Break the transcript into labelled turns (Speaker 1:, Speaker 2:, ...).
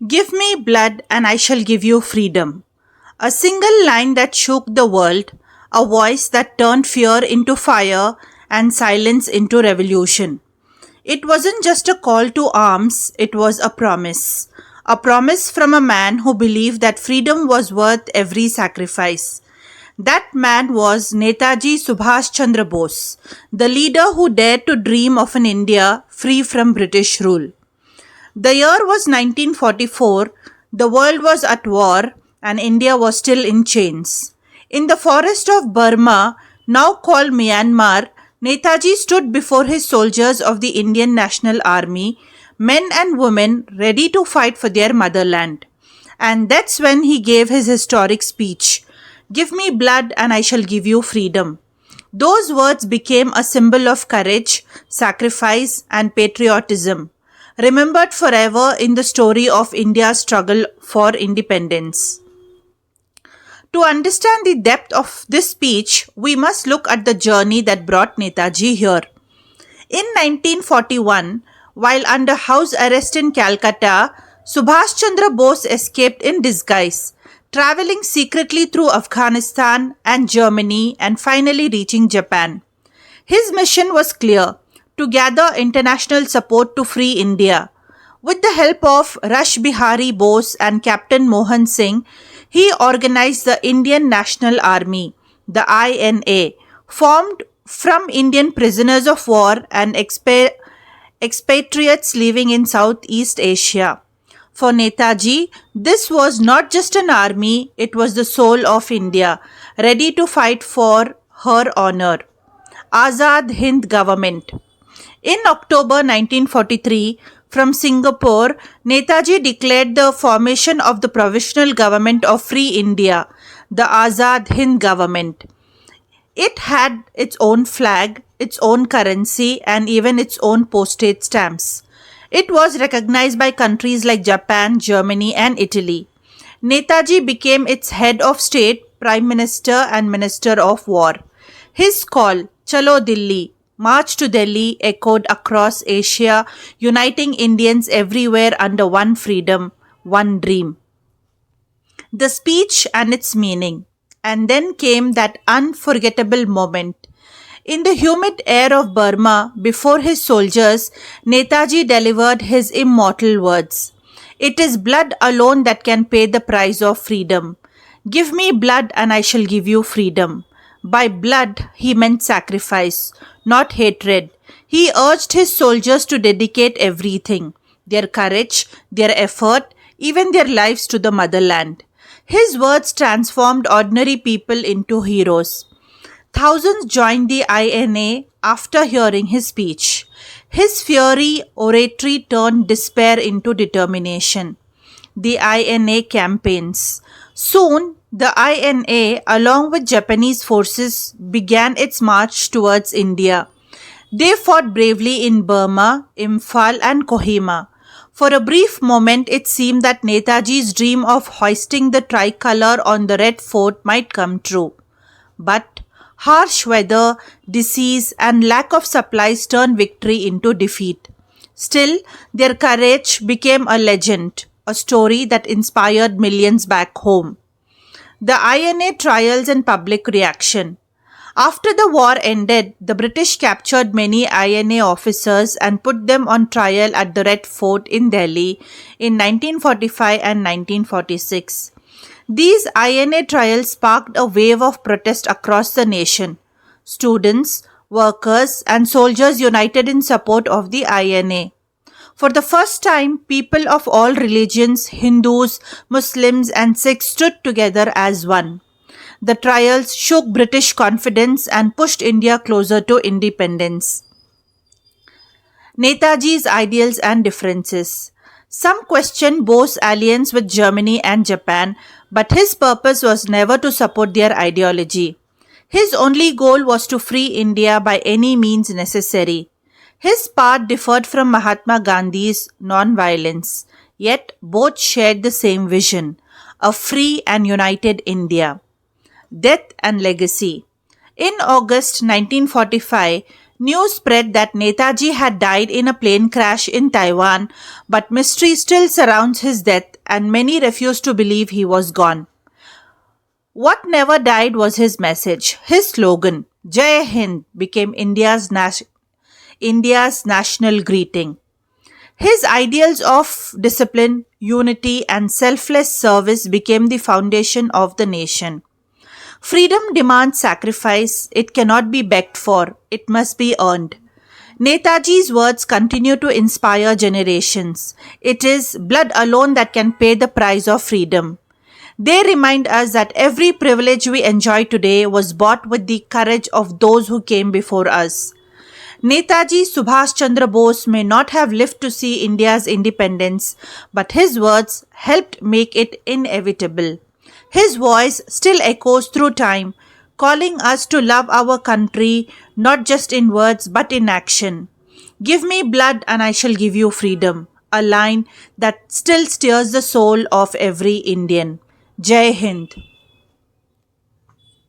Speaker 1: Give me blood and I shall give you freedom. A single line that shook the world, a voice that turned fear into fire and silence into revolution. It wasn't just a call to arms, it was a promise. A promise from a man who believed that freedom was worth every sacrifice. That man was Netaji Subhash Chandra Bose, the leader who dared to dream of an India free from British rule. The year was 1944, the world was at war, and India was still in chains. In the forest of Burma, now called Myanmar, Netaji stood before his soldiers of the Indian National Army, men and women ready to fight for their motherland. And that's when he gave his historic speech, "Give me blood and I shall give you freedom." Those words became a symbol of courage, sacrifice, and patriotism, remembered forever in the story of India's struggle for independence. To understand the depth of this speech, we must look at the journey that brought Netaji here. In 1941, while under house arrest in Calcutta, Subhash Chandra Bose escaped in disguise, traveling secretly through Afghanistan and Germany and finally reaching Japan. His mission was clear: to gather international support to free India. With the help of Rash Bihari Bose and Captain Mohan Singh, he organized the Indian National Army, the INA, formed from Indian prisoners of war and expatriates living in Southeast Asia. For Netaji, this was not just an army, it was the soul of India, ready to fight for her honor. Azad Hind Government. In October 1943, from Singapore, Netaji declared the formation of the Provisional Government of Free India, the Azad Hind Government. It had its own flag, its own currency, and even its own postage stamps. It was recognized by countries like Japan, Germany, and Italy. Netaji became its head of state, prime minister, and minister of war. His call, "Chalo Delhi," March to Delhi, echoed across Asia, uniting Indians everywhere under one freedom, one dream. The speech and its meaning. And then came that unforgettable moment. In the humid air of Burma, before his soldiers, Netaji delivered his immortal words. "It is blood alone that can pay the price of freedom. Give me blood and I shall give you freedom." By blood, he meant sacrifice, not hatred. He urged his soldiers to dedicate everything, their courage, their effort, even their lives to the motherland. His words transformed ordinary people into heroes. Thousands joined the INA after hearing his speech. His fiery oratory turned despair into determination. The INA campaigns. Soon, the INA, along with Japanese forces, began its march towards India. They fought bravely in Burma, Imphal, and Kohima. For a brief moment, it seemed that Netaji's dream of hoisting the tricolour on the Red Fort might come true. But harsh weather, disease, and lack of supplies turned victory into defeat. Still, their courage became a legend, a story that inspired millions back home. The INA trials and public reaction. After the war ended, the British captured many INA officers and put them on trial at the Red Fort in Delhi in 1945 and 1946. These INA trials sparked a wave of protest across the nation. Students, workers, and soldiers united in support of the INA. For the first time, people of all religions, Hindus, Muslims, and Sikhs stood together as one. The trials shook British confidence and pushed India closer to independence. Netaji's ideals and differences. Some questioned Bose's alliance with Germany and Japan, but his purpose was never to support their ideology. His only goal was to free India by any means necessary. His path differed from Mahatma Gandhi's non-violence, yet both shared the same vision, a free and united India. Death and legacy. In August 1945, News spread that Netaji had died in a plane crash in Taiwan, but mystery still surrounds his death and many refuse to believe he was gone. What never died was his message. His slogan, Jai Hind, became India's national greeting. His ideals of discipline, unity, and selfless service became the foundation of the nation. Freedom demands sacrifice. It cannot be begged for. It must be earned. Netaji's words continue to inspire generations. It is blood alone that can pay the price of freedom. They remind us that every privilege we enjoy today was bought with the courage of those who came before us. Netaji Subhash Chandra Bose may not have lived to see India's independence, but his words helped make it inevitable. His voice still echoes through time, calling us to love our country not just in words but in action. Give me blood and I shall give you freedom, a line that still stirs the soul of every Indian. Jai Hind.